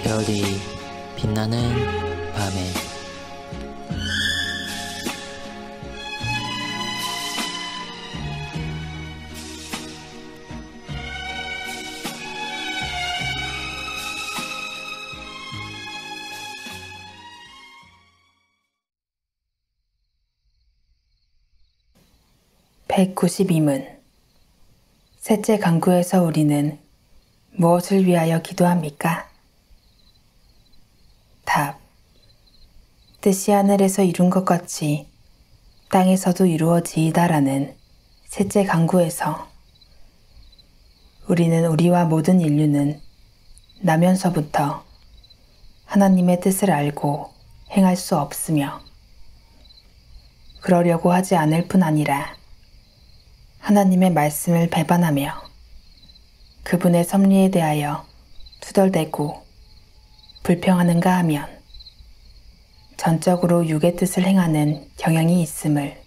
별이 빛나는 밤에 (192문) 셋째 강구에서 우리는 무엇을 위하여 기도합니까? 답. 뜻이 하늘에서 이룬 것 같이 땅에서도 이루어지이다라는 셋째 강구에서 우리는 우리와 모든 인류는 나면서부터 하나님의 뜻을 알고 행할 수 없으며 그러려고 하지 않을 뿐 아니라 하나님의 말씀을 배반하며 그분의 섭리에 대하여 투덜대고 불평하는가 하면 전적으로 육의 뜻을 행하는 경향이 있음을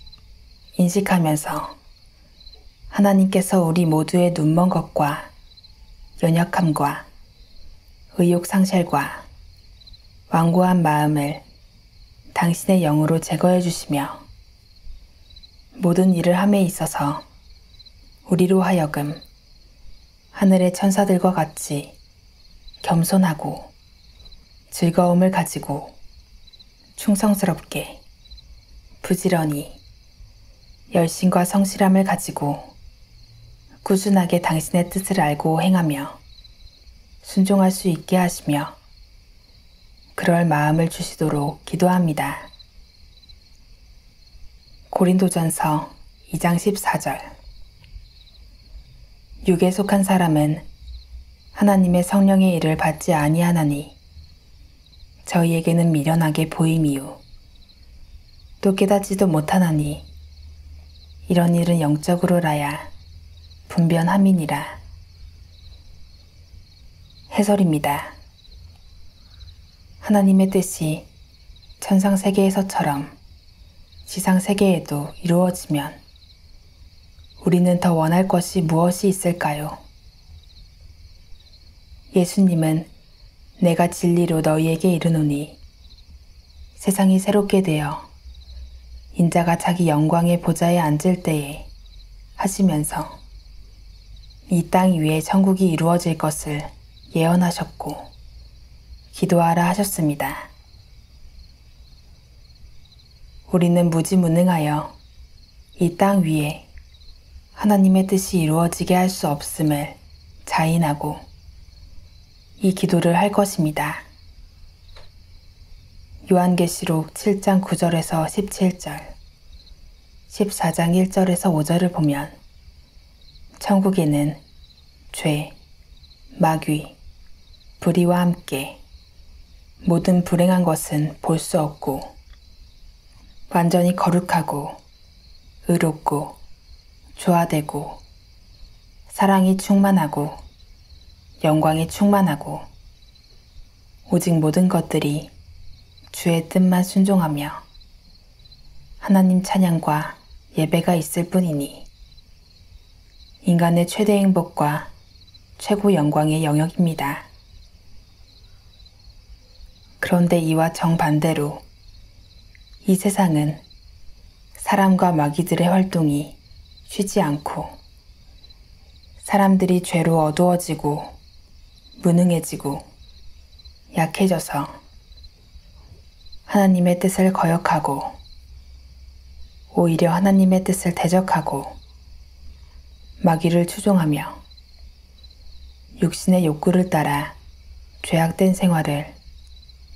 인식하면서 하나님께서 우리 모두의 눈먼 것과 연약함과 의욕상실과 완고한 마음을 당신의 영으로 제거해 주시며 모든 일을 함에 있어서 우리로 하여금 하늘의 천사들과 같이 겸손하고 즐거움을 가지고 충성스럽게 부지런히 열심과 성실함을 가지고 꾸준하게 당신의 뜻을 알고 행하며 순종할 수 있게 하시며 그럴 마음을 주시도록 기도합니다. 고린도전서 2장 14절. 육에 속한 사람은 하나님의 성령의 일을 받지 아니하나니 저희에게는 미련하게 보임이요 또 깨닫지도 못하나니 이런 일은 영적으로라야 분변함이니라. 해설입니다. 하나님의 뜻이 천상 세계에서처럼 지상 세계에도 이루어지면 우리는 더 원할 것이 무엇이 있을까요? 예수님은 내가 진리로 너희에게 이르노니 세상이 새롭게 되어 인자가 자기 영광의 보좌에 앉을 때에 하시면서 이 땅 위에 천국이 이루어질 것을 예언하셨고 기도하라 하셨습니다. 우리는 무지무능하여 이 땅 위에 하나님의 뜻이 이루어지게 할 수 없음을 자인하고 이 기도를 할 것입니다. 요한계시록 7장 9절에서 17절, 14장 1절에서 5절을 보면 천국에는 죄, 마귀, 불의와 함께 모든 불행한 것은 볼 수 없고 완전히 거룩하고 의롭고 조화되고 사랑이 충만하고 영광이 충만하고 오직 모든 것들이 주의 뜻만 순종하며 하나님 찬양과 예배가 있을 뿐이니 인간의 최대 행복과 최고 영광의 영역입니다. 그런데 이와 정반대로 이 세상은 사람과 마귀들의 활동이 쉬지 않고 사람들이 죄로 어두워지고 무능해지고 약해져서 하나님의 뜻을 거역하고 오히려 하나님의 뜻을 대적하고 마귀를 추종하며 육신의 욕구를 따라 죄악된 생활을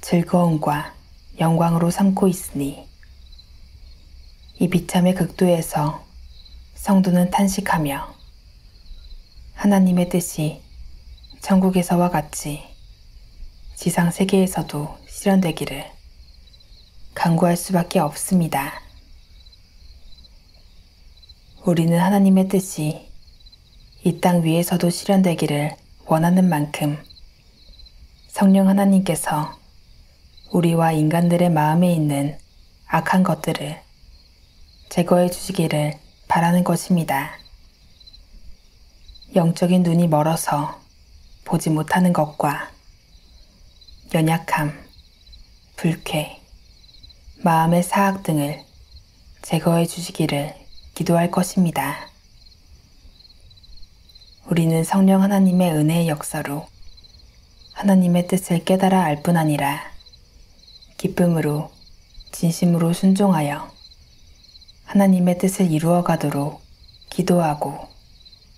즐거움과 영광으로 삼고 있으니 이 비참의 극도에서 성도는 탄식하며 하나님의 뜻이 천국에서와 같이 지상 세계에서도 실현되기를 간구할 수밖에 없습니다. 우리는 하나님의 뜻이 이 땅 위에서도 실현되기를 원하는 만큼 성령 하나님께서 우리와 인간들의 마음에 있는 악한 것들을 제거해 주시기를 바라는 것입니다. 영적인 눈이 멀어서 보지 못하는 것과 연약함, 불쾌, 마음의 사악 등을 제거해 주시기를 기도할 것입니다. 우리는 성령 하나님의 은혜의 역사로 하나님의 뜻을 깨달아 알 뿐 아니라 기쁨으로 진심으로 순종하여 하나님의 뜻을 이루어 가도록 기도하고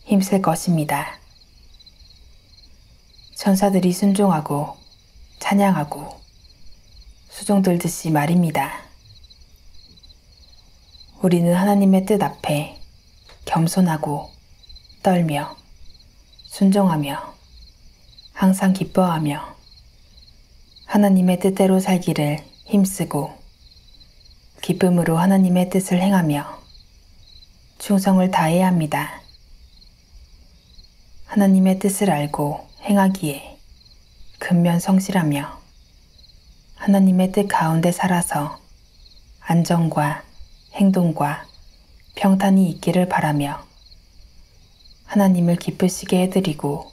힘쓸 것입니다. 천사들이 순종하고 찬양하고 수종들듯이 말입니다. 우리는 하나님의 뜻 앞에 겸손하고 떨며 순종하며 항상 기뻐하며 하나님의 뜻대로 살기를 힘쓰고 기쁨으로 하나님의 뜻을 행하며 충성을 다해야 합니다. 하나님의 뜻을 알고 행하기에 근면성실하며 하나님의 뜻 가운데 살아서 안정과 행동과 평탄이 있기를 바라며 하나님을 기쁘시게 해드리고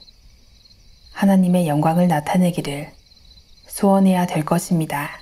하나님의 영광을 나타내기를 소원해야 될 것입니다.